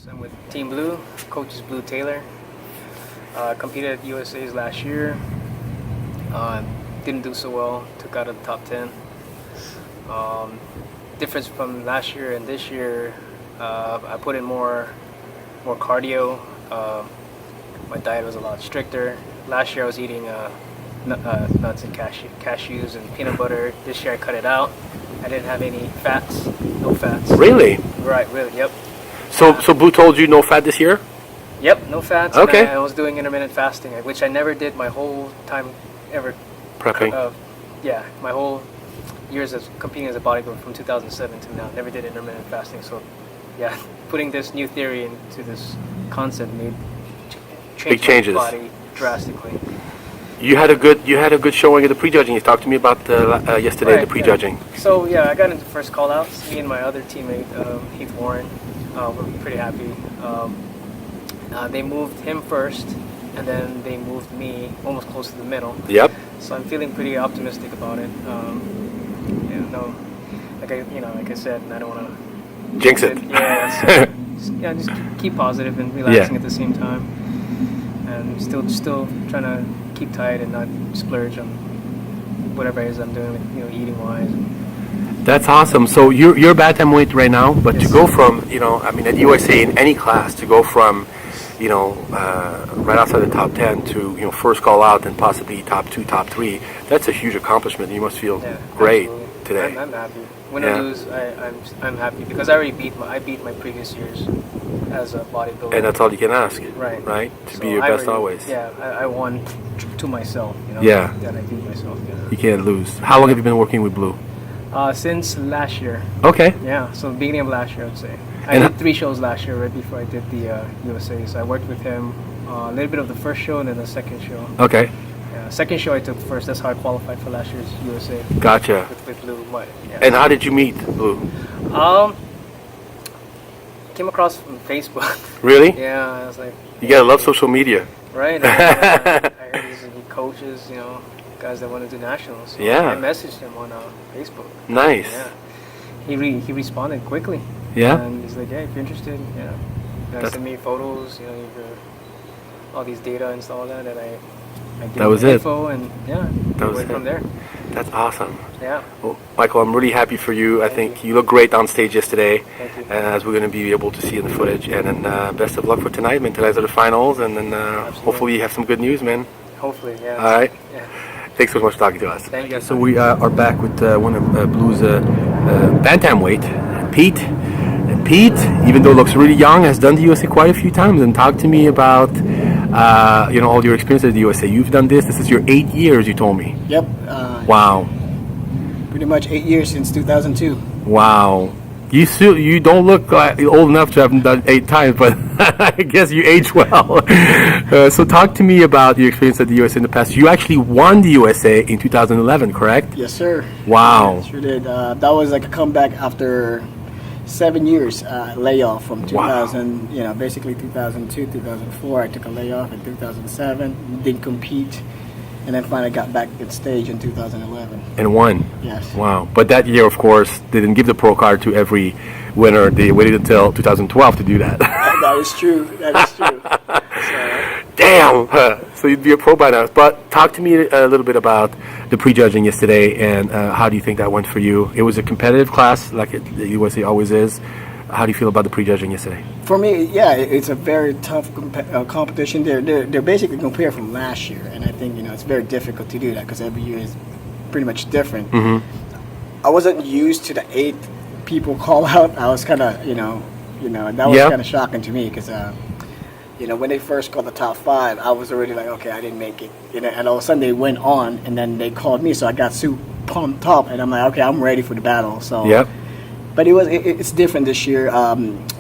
I'm with Team Blue. Coach is Blue Taylor. Competed at USA's last year. Didn't do so well. Took out of the top 10. Difference from last year and this year, I put in more cardio. My diet was a lot stricter. Last year I was eating nuts and cashews and peanut butter. This year I cut it out. I didn't have any fats, no fats. Really? Right, really, yep. So Blue told you no fat this year? Yep, no fats. Okay. And I was doing intermittent fasting, which I never did my whole time ever. Prepping. Yeah, my whole years of competing as a bodybuilder from 2007 to now, never did intermittent fasting. So, yeah, putting this new theory into this concept made Big changes. my body drastically. You had a good showing at the prejudging. You talked to me about yesterday, Right, the prejudging. Yeah. So yeah, I got into first call outs. Me and my other teammate, Heath Warren, we're pretty happy. They moved him first, and then they moved me almost close to the middle. Yep. So I'm feeling pretty optimistic about it. Like I said, I don't want to Jinx it. Yeah, so, just keep positive and relaxing at the same time, and still trying to keep tight and not splurge on whatever it is I'm doing, eating wise. That's awesome. So you're bantamweight right now, but Yes. to go from at USA in any class, to go from right outside the top 10 to first call out and possibly top 2, top 3, that's a huge accomplishment. You must feel great Absolutely. today. I'm happy. Win or lose, I'm happy because I already beat my previous years as a bodybuilder. And that's all you can ask. Right. To So be your I best already- always. Yeah, I won to myself. Yeah. That I beat myself. You can't lose. How long have you been working with Blue? Since last year. Okay. Yeah, so beginning of last year, I would say. I And did 3 shows last year, right before I did the USA. So I worked with him a little bit of the first show and then the second show. Okay. Yeah, second show I took first. That's how I qualified for last year's USA Gotcha. with Blue. And how did you meet Blue? Came across from Facebook. Really? Yeah, I was like, You gotta love social media. right. I heard these coaches, guys that want to do nationals. So Yeah. I messaged him on Facebook. Nice. Yeah. He responded quickly. Yeah? And he's like, yeah, if you're interested, send me photos, all these data and all that, and I gave That was him it. info, and That was went it. from there. That's awesome. Yeah. Well, Michael, I'm really happy for you. I think Thank you look great on stage yesterday, Thank you. as we're going to be able to see in the footage. And then best of luck for tonight, man. Tonight's are the finals, and then hopefully you have some good news, man. Hopefully, yeah. All right. Yeah. Thanks so much for talking to us. Thank you. So we are back with one of Blue's bantamweight, Pete. And Pete, even though looks really young, has done the USA quite a few times. And talk to me about all your experience at the USA. You've done this. This is your 8 years, you told me. Yep. Wow. Pretty much 8 years since 2002. Wow. You don't look old enough to have done 8 times, but I guess you age well. So talk to me about your experience at the USA in the past. You actually won the USA in 2011, correct? Yes, sir. Wow. Yeah, sure did. That was like a comeback after 7 years layoff from 2000. Basically 2002, 2004. I took a layoff in 2007. Didn't compete. And then finally got back at stage in 2011. And won. Yes. Wow. But that year, of course, they didn't give the pro card to every winner. They waited until 2012 to do that. That is true. That is true. Damn. So you'd be a pro by now. But talk to me a little bit about the prejudging yesterday, and how do you think that went for you? It was a competitive class, like the USA always is. How do you feel about the prejudging yesterday? For me, yeah, it's a very tough competition. They're basically compared from last year, and I think it's very difficult to do that because every year is pretty much different. Mm-hmm. I wasn't used to the 8 people call out. I was kind of that was kind of shocking to me because when they first called the top 5, I was already like, okay, I didn't make it. And all of a sudden they went on, and then they called me, so I got super pumped up, and I'm like, okay, I'm ready for the battle. So. Yep. But it's different this year.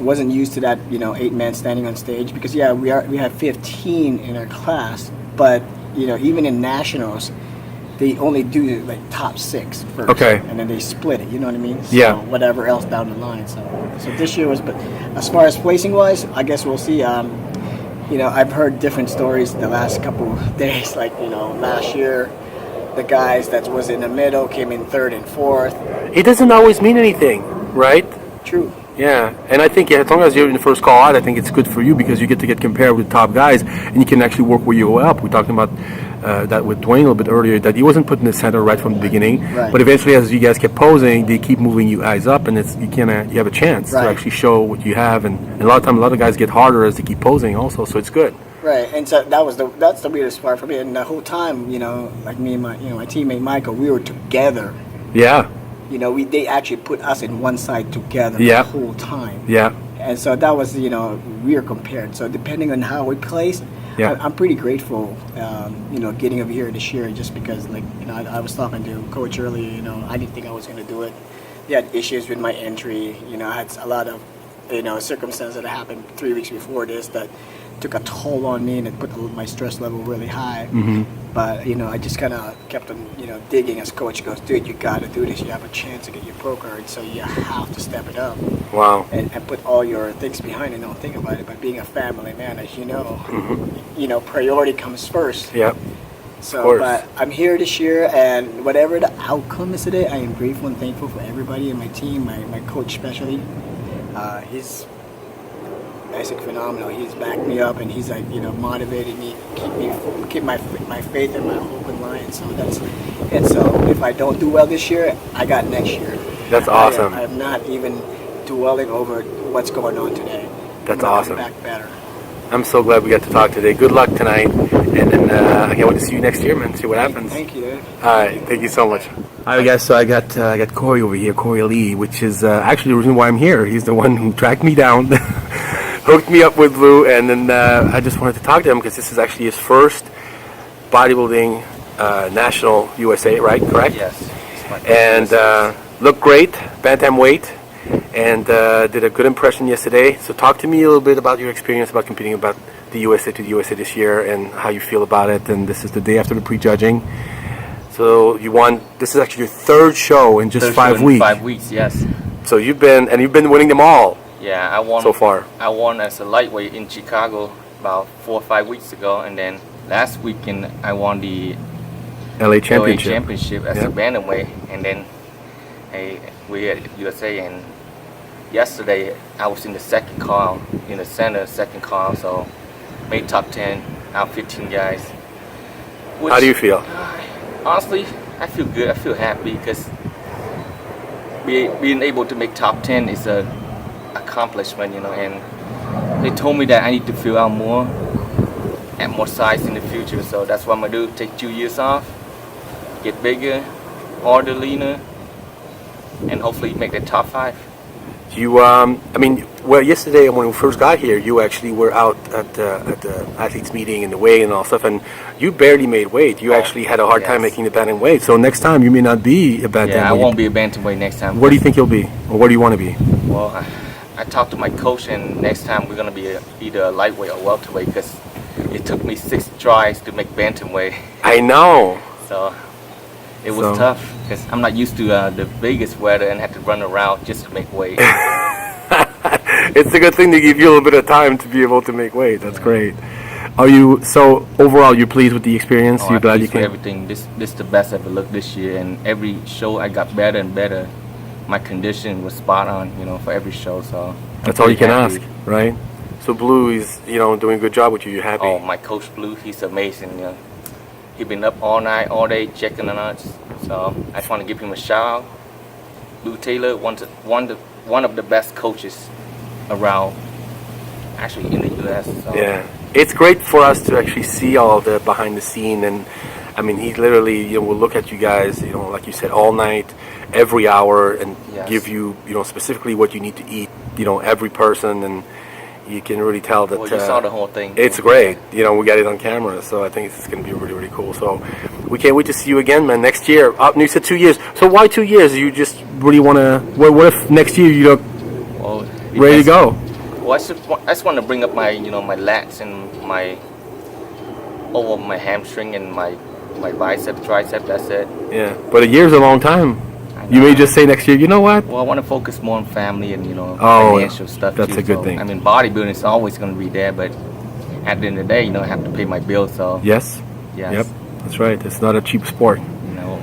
Wasn't used to that 8 men standing on stage because we have 15 in our class, but even in nationals, they only do like top 6 first. Okay. And then they split it. You know what I mean? So Yeah. whatever else down the line. So this year was, but as far as placing wise, I guess we'll see. I've heard different stories the last couple of days. Like last year, the guys that was in the middle came in 3rd and 4th. It doesn't always mean anything, right? True. Yeah, and I think as long as you're in the first call out, I think it's good for you because you get to get compared with top guys, and you can actually work your way up. We talked about that with Dwayne a little bit earlier, that he wasn't put in the center right from the beginning, Right. but eventually as you guys kept posing, they keep moving you guys up, and you have a chance to Right. actually show what you have, and a lot of times a lot of guys get harder as they keep posing also, so it's good. Right, and so that's the weirdest part for me. And the whole time, like me and my teammate Michael, we were together. Yeah, They actually put us in one side together Yeah. the whole time. yeah, And so that was, we were compared. So depending on how we placed, Yeah. I'm pretty grateful, getting over here this year just because, like, I was talking to Coach earlier, I didn't think I was going to do it. He had issues with my entry. I had a lot of, circumstances that happened 3 weeks before this that took a toll on me and it put my stress level really high. Mm-hmm. But, I just kind of kept on, digging as Coach goes, dude, you got to do this. You have a chance to get your pro card, so you have to step it up. wow. And put all your things behind it. Don't think about it. But being a family man, as you know, priority comes first. Yeah, So, course. but I'm here this year, and whatever the outcome is today, I am grateful and thankful for everybody in my team, my coach especially. He's basically phenomenal. He's backed me up, and he's like, motivated me, keep my faith and my hope in line. So so if I don't do well this year, I got next year. That's awesome. I'm not even dwelling over what's going on today. That's I'm awesome. Back better. I'm so glad we got to talk today. Good luck tonight, and then I can't wait to see you next year, man. See what happens. Thank you, dude. All right, thank you so much. All right, guys. So I got Cory over here, Cory Lee, which is actually the reason why I'm here. He's the one who tracked me down, hooked me up with Bleu, and then I just wanted to talk to him because this is actually his first bodybuilding national USA, right? Correct? Yes. And looked great, bantamweight, and did a good impression yesterday. So talk to me a little bit about your experience about competing about the USA to the USA this year and how you feel about it. And this is the day after the prejudging. So you won. This is actually your third show in just 5 weeks. 5 weeks, yes. So you've been winning them all Yeah, I won so far. I won as a lightweight in Chicago about 4 or 5 weeks ago, and then last weekend I won the LA LA Championship. Championship as Yeah. a bantamweight, and then we at USA. And yesterday I was in the second call, in the center, second call, so made top 10 out 15 guys. How do you feel? Honestly, I feel good. I feel happy because being able to make top 10 is a accomplishment, and they told me that I need to fill out more, add more size in the future. So that's what I'm gonna do. Take 2 years off, get bigger, harder, leaner, and hopefully make the top 5. You, yesterday when we first got here, you actually were out at the athletes meeting and the weigh and all stuff, and you barely made weight. You actually had a hard time yes. making the bantam weight. So next time you may not be a bantam. Yeah, I won't be a bantamweight next time. Where do you think you'll be, or where do you want to be? Well, I talked to my coach, and next time we're gonna be either a lightweight or welterweight because it took me 6 tries to make bantamweight. I know. So it was So- tough because I'm not used to the biggest weather and had to run around just to make weight. It's a good thing to give you a little bit of time to be able to make weight. That's great. Are you so overall? You're pleased with the experience? Oh, You're I'm glad you pleased with came. everything. This the best I've ever looked this year, and every show I got better and better. My condition was spot on, for every show. So I'm That's all you can pretty ask, happy. right? So Bleu is, doing a good job with you. You're happy. Oh, my coach Blue, he's amazing. He been up all night, all day checking on us. So I just want to give him a shout out. Blue Taylor, one of the best coaches around, actually in the U.S. So. Yeah, it's great for us to actually see all the behind the scene, and I mean, he literally, will look at you guys, like you said, all night, every hour, and Yes. give you, specifically what you need to eat, every person, and you can really tell that. Well, you saw the whole thing. It's great, we got it on camera, so I think it's going to be really, really cool. So we can't wait to see you again, man. Next year, you said 2 years. So why 2 years? You just really want to? What if next year you're Well, ready to go? Well, I just want to bring up my, my lats and my hamstring and my bicep, tricep. That's it. Yeah, but a year's a long time. You may just say next year, you know what? Well, I want to focus more on family and Oh, financial stuff. that's too. a good So, thing. I mean, bodybuilding is always going to be there, but at the end of the day, I have to pay my bills. So Yes. yes, Yep. That's right. It's not a cheap sport. you know.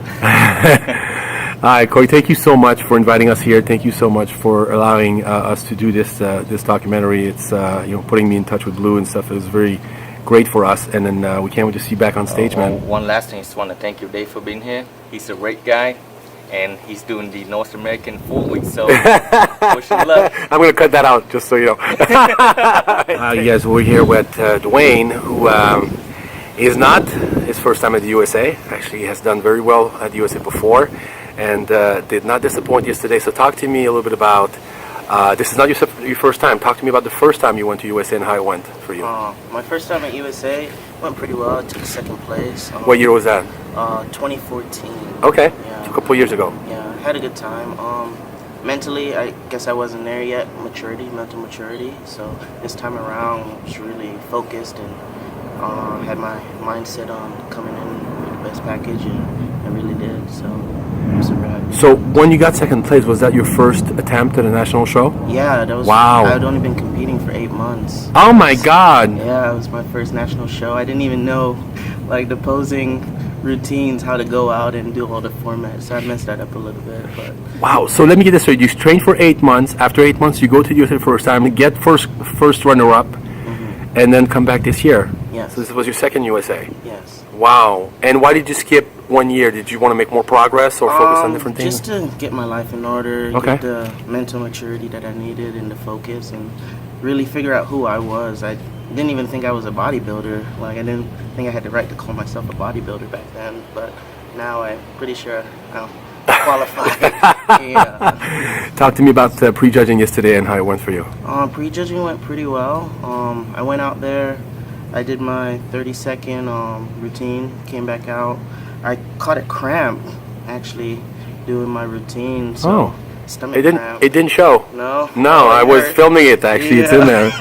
right, Cory, thank you so much for inviting us here. Thank you so much for allowing us to do this this documentary. It's putting me in touch with Bleu and stuff. It was very great for us, and then we can't wait to see you back on stage, man. One last thing, I just want to thank you, Dave, for being here. He's a great guy, and he's doing the North American 4 weeks, so wish him luck. I'm going to cut that out, just so you know. Yes, we're here with Dwayne, who is not his first time at the USA. Actually, he has done very well at the USA before, and did not disappoint yesterday. So talk to me a little bit about, this is not your first time. Talk to me about the first time you went to USA and how it went for you. My first time at USA went pretty well. I took second place. What year was that? 2014. Okay, Yeah. a couple years ago. Yeah, had a good time. Mentally, I guess I wasn't there yet. Mental maturity. So this time around, I was really focused and had my mindset on coming in with the best package, and I really did. So I'm super happy. So when you got second place, was that your first attempt at a national show? Yeah, that was. Wow. I had only been competing for 8 months. Oh my God! Yeah, it was my first national show. I didn't even know, like, the posing routines, how to go out and do all the formats. So I messed that up a little bit, but Wow. So let me get this straight. You trained for 8 months. After 8 months, you go to the USA first time, get first runner-up, and then come back this year. yes, So this was your second USA. yes. Wow. And why did you skip 1 year? Did you want to make more progress or focus on different things? Just to get my life in order, Okay. get the mental maturity that I needed and the focus, and really figure out who I was. I didn't even think I was a bodybuilder. Like, I didn't think I had the right to call myself a bodybuilder back then, but now I'm pretty sure I'm qualified. Yeah. Talk to me about prejudging yesterday and how it went for you. Prejudging went pretty well. I went out there, I did my 30-second routine, came back out. I caught a cramp actually doing my routine. So Oh. stomach It cramp. didn't show. No. No, I was hurt. filming it actually. It's in there.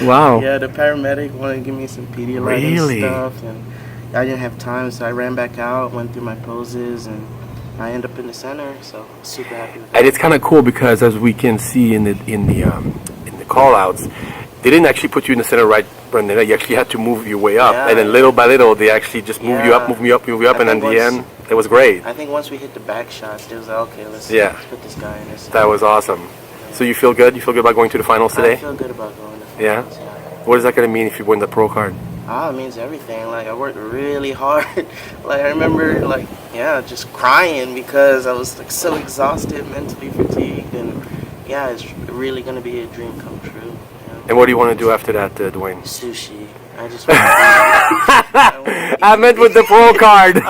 Wow. Yeah, the paramedic wanted to give me some Pedialyte Really? and stuff, and I didn't have time, so I ran back out, went through my poses, and I ended up in the center. So super happy with that. And it's kind of cool because as we can see in the call outs, they didn't actually put you in the center right when they, you actually had to move your way up, Yeah. and then little by little they actually just move you up, move you up, move you up, I and in think the once- end it was great. I think once we hit the back shots, it was like, okay, let's put this guy in this. That was awesome. So you feel good? You feel good about going to the finals I today? feel good about going to Yeah? finals, yeah. What is that going to mean if you win the pro card? It means everything. Like, I worked really hard. Like, I remember, like, just crying because I was like so exhausted, mentally fatigued, and it's really gonna be a dream come true. Yeah. And what do you want to do after that, Dwayne? Sushi. I just want to I meant with the pro card.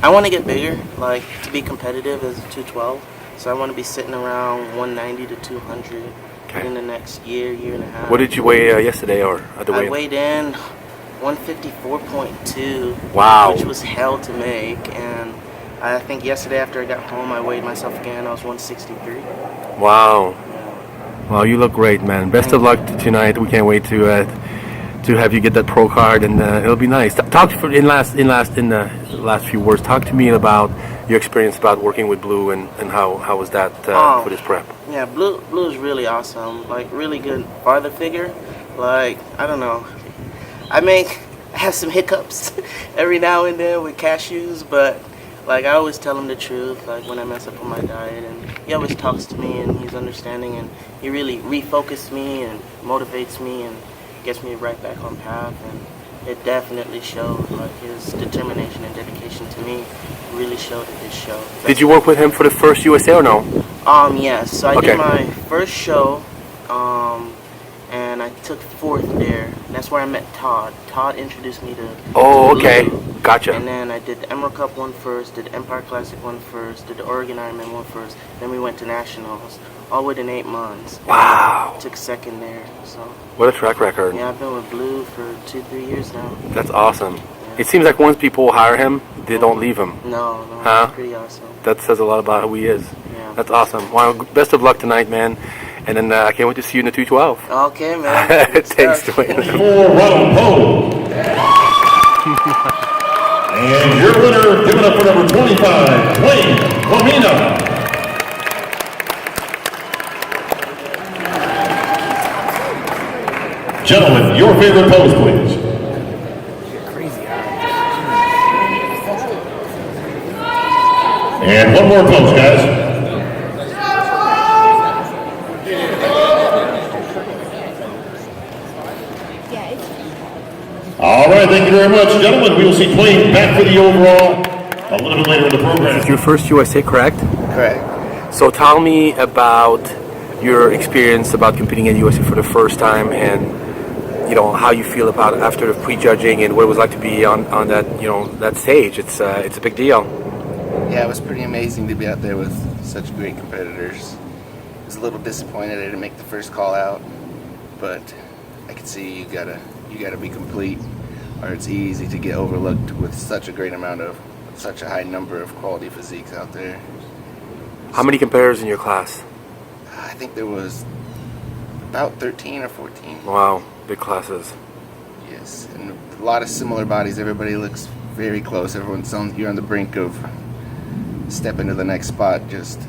I want to get bigger, like, to be competitive as a 212. So I want to be sitting around 190 to 200 in the next year and a half. What did you weigh yesterday or at the I weigh-in? weighed in 154.2. Wow. Which was hell to make, and I think yesterday after I got home, I weighed myself again. I was 163. Wow. Yeah. Well, you look great, man. Best of luck tonight. We can't wait to have you get that pro card, and it'll be nice. Talk in the last few words. Talk to me about your experience about working with Bleu and how was that for this prep? Yeah, Bleu is really awesome. Like, really good father figure. Like, I don't know. I have some hiccups every now and then with cashews, but like, I always tell him the truth, like, when I mess up on my diet, and he always talks to me, and he's understanding, and he really refocuses me and motivates me and gets me right back on path, and it definitely showed. Like, his determination and dedication to me really showed at this show. Did you work with him for the first USA or no? Yes. So I did my first show, and I took 4th there. And that's where I met Todd. Todd introduced me to Bleu. Gotcha. And then I did the Emerald Cup one first, did the Empire Classic one first, did the Oregon Ironman one first. Then we went to Nationals, all within 8 months. Wow. And took 2nd there. So What a track record. yeah, I've been with Bleu for 2-3 years now. That's awesome. It seems like once people hire him, they don't leave him. No, Huh? it's pretty awesome. That says a lot about who he is. Yeah. That's awesome. Well, best of luck tonight, man. And then I can't wait to see you in the 212. Okay, man. Thanks, Dwayne. For round pole. And your winner, give it up for number 25, Dwayne Lamina. Gentlemen, your favorite pose, please. And one more pose, guys. All right, thank you very much, gentlemen. We will see Dwayne back for the overall a little bit later in the program. It's your first USA, correct? Correct. So tell me about your experience about competing at USA for the first time, and how you feel about it after the prejudging, and what it was like to be on that that stage. It's a big deal. Yeah, it was pretty amazing to be out there with such great competitors. I was a little disappointed I didn't make the first call out, but I could see you gotta be complete, or it's easy to get overlooked with such a high number of quality physiques out there. How many competitors in your class? I think there was about 13 or 14. Wow, big classes. Yes, and a lot of similar bodies. Everybody looks very close. You're on the brink of stepping to the next spot. Just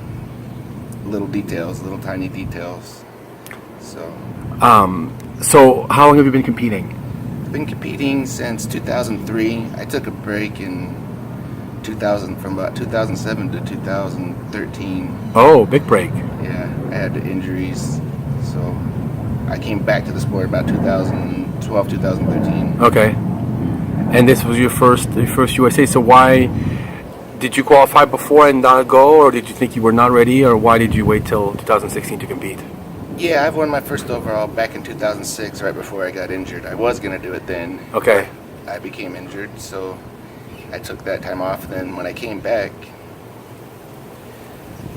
little details, little tiny details. So how long have you been competing? I've been competing since 2003. I took a break in 2000, from about 2007 to 2013. Oh, big break. Yeah, I had injuries, so I came back to the sport about 2012, 2013. Okay. And this was your first USA. So why did you qualify before and not go, or did you think you were not ready, or why did you wait till 2016 to compete? Yeah, I've won my first overall back in 2006, right before I got injured. I was going to do it then. Okay. I became injured, so I took that time off. Then when I came back,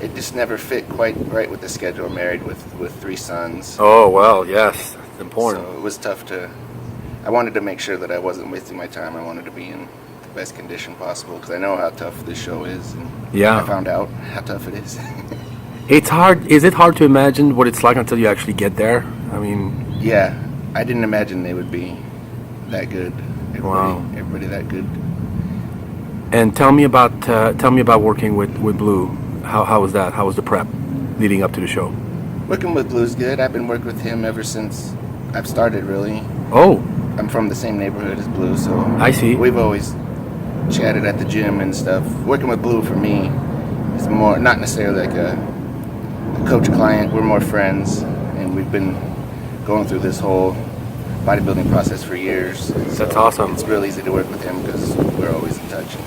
it just never fit quite right with the schedule. Married with 3 sons. Oh, well, yes. It's important. So it was tough I wanted to make sure that I wasn't wasting my time. I wanted to be in the best condition possible, because I know how tough this show is. And yeah. I found out how tough it is. It's hard. Is it hard to imagine what it's like until you actually get there? I mean... Yeah, I didn't imagine they would be that good. Everybody that good. And tell me about working with Bleu. How was that? How was the prep leading up to the show? Working with Blue's good. I've been working with him ever since I've started, really. Oh. I'm from the same neighborhood as Blue, so I see. We've always chatted at the gym and stuff. Working with Blue for me is more, not necessarily like a coach-client. We're more friends, and we've been going through this whole bodybuilding process for years. That's awesome. It's real easy to work with him because we're always in touch.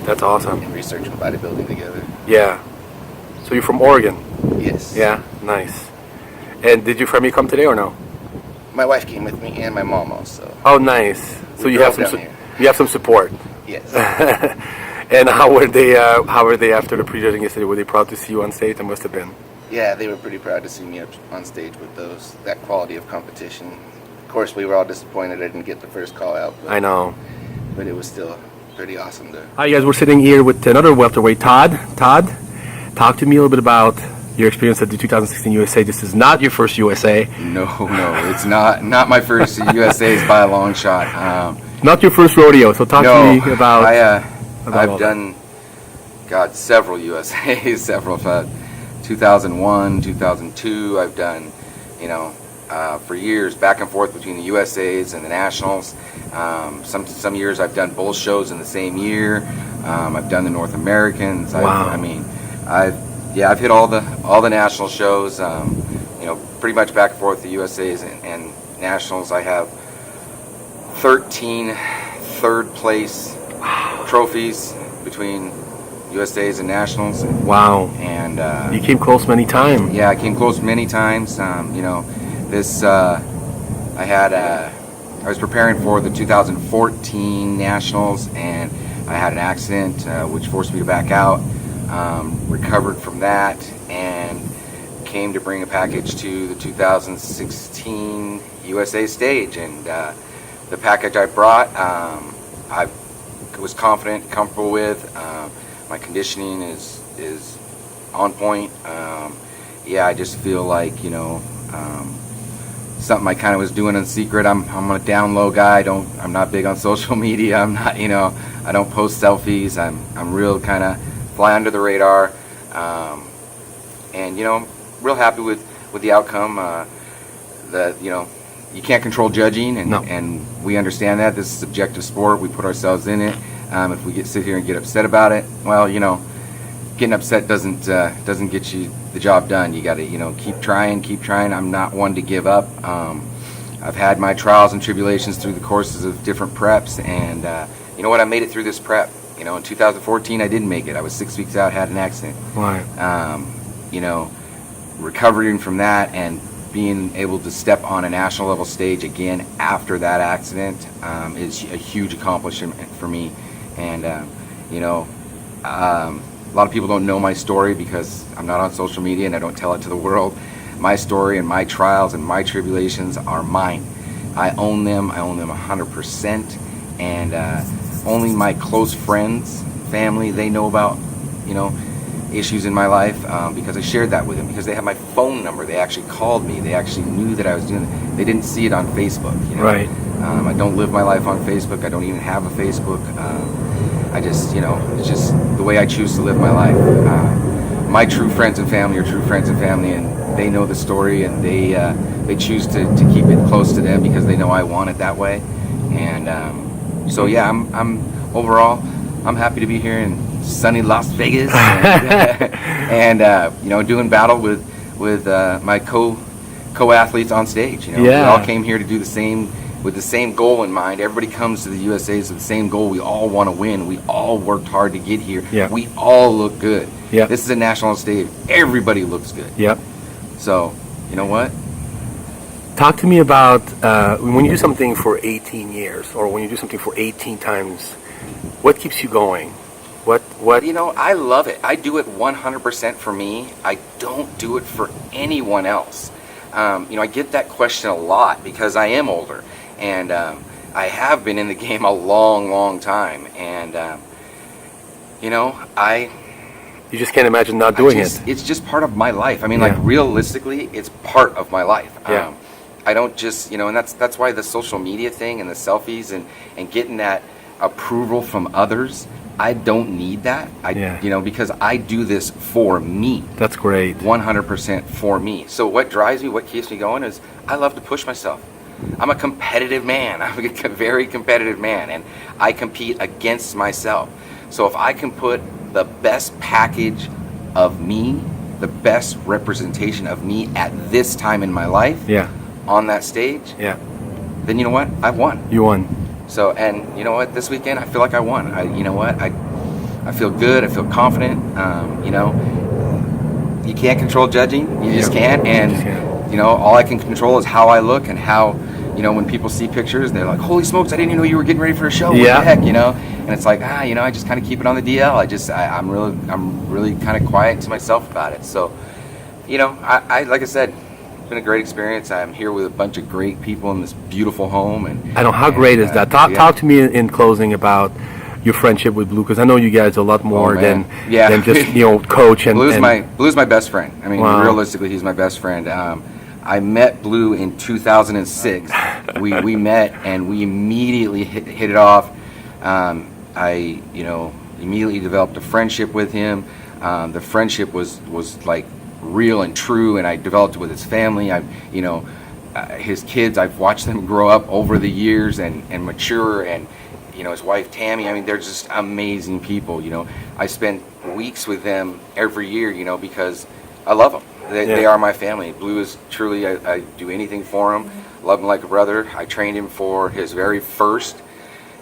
That's awesome. And researching bodybuilding together. Yeah. So you're from Oregon? Yes. Yeah, nice. And did your family come today or no? My wife came with me and my mom also. Oh, nice. So you have some support. Yes. And how were they after the prejudging yesterday? Were they proud to see you on stage? They must have been. Yeah, they were pretty proud to see me up on stage with that quality of competition. Of course, we were all disappointed I didn't get the first call out. I know. But it was still pretty awesome to... Hi, guys. We're sitting here with another welterweight, Todd. Todd, talk to me a little bit about your experience at the 2016 USA. This is not your first USA. No, it's not my first USA's by a long shot. Not your first rodeo. So talk to me about. I've done, several USA's, several 2001, 2002. I've done, for years back and forth between the USA's and the Nationals. Some years I've done both shows in the same year. I've done the North Americans. Wow. I've hit all the national shows. Pretty much back and forth the USA's and Nationals. I have 13 third place trophies between USA's and Nationals. Wow. And you came close many times. Yeah, I came close many times. I was preparing for the 2014 Nationals, and I had an accident which forced me to back out. Recovered from that and came to bring a package to the 2016 USA stage, and the package I brought I was confident, comfortable with. My conditioning is on point. I just feel like something I kind of was doing in secret. I'm a down low guy. I'm not big on social media. I'm not, I don't post selfies. I'm real kind of fly under the radar, and real happy with the outcome. You can't control judging, and we understand that this is a subjective sport. We put ourselves in it. If we sit here and get upset about it, well, getting upset doesn't get you the job done. You got to keep trying. I'm not one to give up. I've had my trials and tribulations through the courses of different preps, and you know what? I made it through this prep. In 2014, I didn't make it. I was 6 weeks out, had an accident. Right. Recovering from that and being able to step on a national level stage again after that accident is a huge accomplishment for me. And a lot of people don't know my story because I'm not on social media and I don't tell it to the world. My story and my trials and my tribulations are mine. I own them 100%, and only my close friends, family, they know about issues in my life because I shared that with them, because they have my phone number. They actually called me. They actually knew that I was doing it. They didn't see it on Facebook. Right. I don't live my life on Facebook. I don't even have a Facebook. I just, it's just the way I choose to live my life. My true friends and family are true friends and family, and they know the story, and they choose to keep it close to them because they know I want it that way. And so yeah, I'm overall, I'm happy to be here in sunny Las Vegas, and doing battle with my co-athletes on stage. We all came here to do the same, with the same goal in mind. Everybody comes to the USA's with the same goal. We all want to win. We all worked hard to get here. Yeah. We all look good. Yeah. This is a national stage. Everybody looks good. Yep. So, you know what? Talk to me about when you do something for 18 years, or when you do something for 18 times, what keeps you going? What? I love it. I do it 100% for me. I don't do it for anyone else. I get that question a lot because I am older, and I have been in the game a long time, and You just can't imagine not doing it. It's just part of my life. I mean, Yeah. like, realistically, it's part of my life. Yeah. I don't just, and that's why the social media thing and the selfies and getting that approval from others, I don't need that. Because I do this for me. That's great. 100% for me. So what drives me, what keeps me going is I love to push myself. I'm a competitive man. I'm a very competitive man, and I compete against myself. So if I can put the best package of me, the best representation of me at this time in my life, Yeah. on that stage, Yeah. then you know what? I've won. You won. So, and you know what? This weekend, I feel like I won. I feel good. I feel confident. You can't control judging. You just can't. And You just can't. all I can control is how I look and how, when people see pictures, they're like, "Holy smokes! I didn't even know you were getting ready for a show." What Yeah. the heck, And it's like, I just kind of keep it on the DL. I'm really kind of quiet to myself about it. So, I like I said, it's been a great experience. I'm here with a bunch of great people in this beautiful home, and I know, how great is that? Talk to me in closing about your friendship with Blue, because I know you guys are a lot more than just coach and Blue's my best friend. I mean, Wow. realistically, he's my best friend. I met Blue in 2006. we met and we immediately hit it off. I immediately developed a friendship with him. The friendship was like real and true, and I developed it with his family. His kids, I've watched them grow up over the years and mature, and his wife Tammy, I mean, they're just amazing people. I spend weeks with them every year, because I love them. They are my family. Blue is truly, I do anything for him. Love him like a brother. I trained him for his very first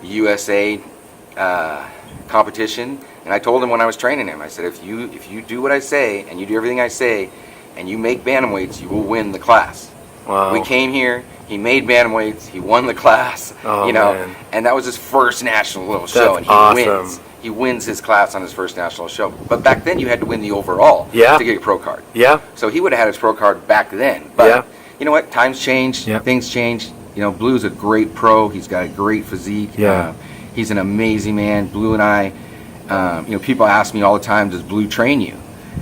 USA competition, and I told him when I was training him, I said, if you do what I say and you do everything I say and you make bantamweights, you will win the class. Wow. We came here, he made bantamweights, he won the class, man. and that was his first national little show, and he wins. He wins his class on his first national show. But back then you had to win the overall to get your pro card. Yeah. So he would have had his pro card back then. But you know what? Times change, things change. Blue's a great pro. He's got a great physique. Yeah. He's an amazing man. Blue and I, people ask me all the time, does Blue train you?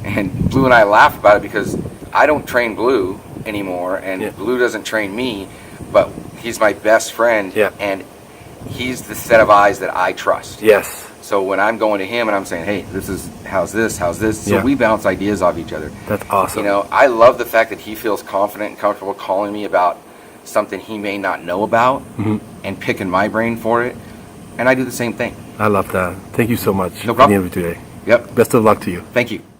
And Blue and I laugh about it because I don't train Blue anymore, and Blue doesn't train me, but he's my best friend, and he's the set of eyes that I trust. Yes. So when I'm going to him and I'm saying, hey, how's this? So we bounce ideas off each other. That's awesome. I love the fact that he feels confident and comfortable calling me about something he may not know about, and picking my brain for it. And I do the same thing. I love that. Thank you so much No for problem. being here today. Yep. Best of luck to you. Thank you.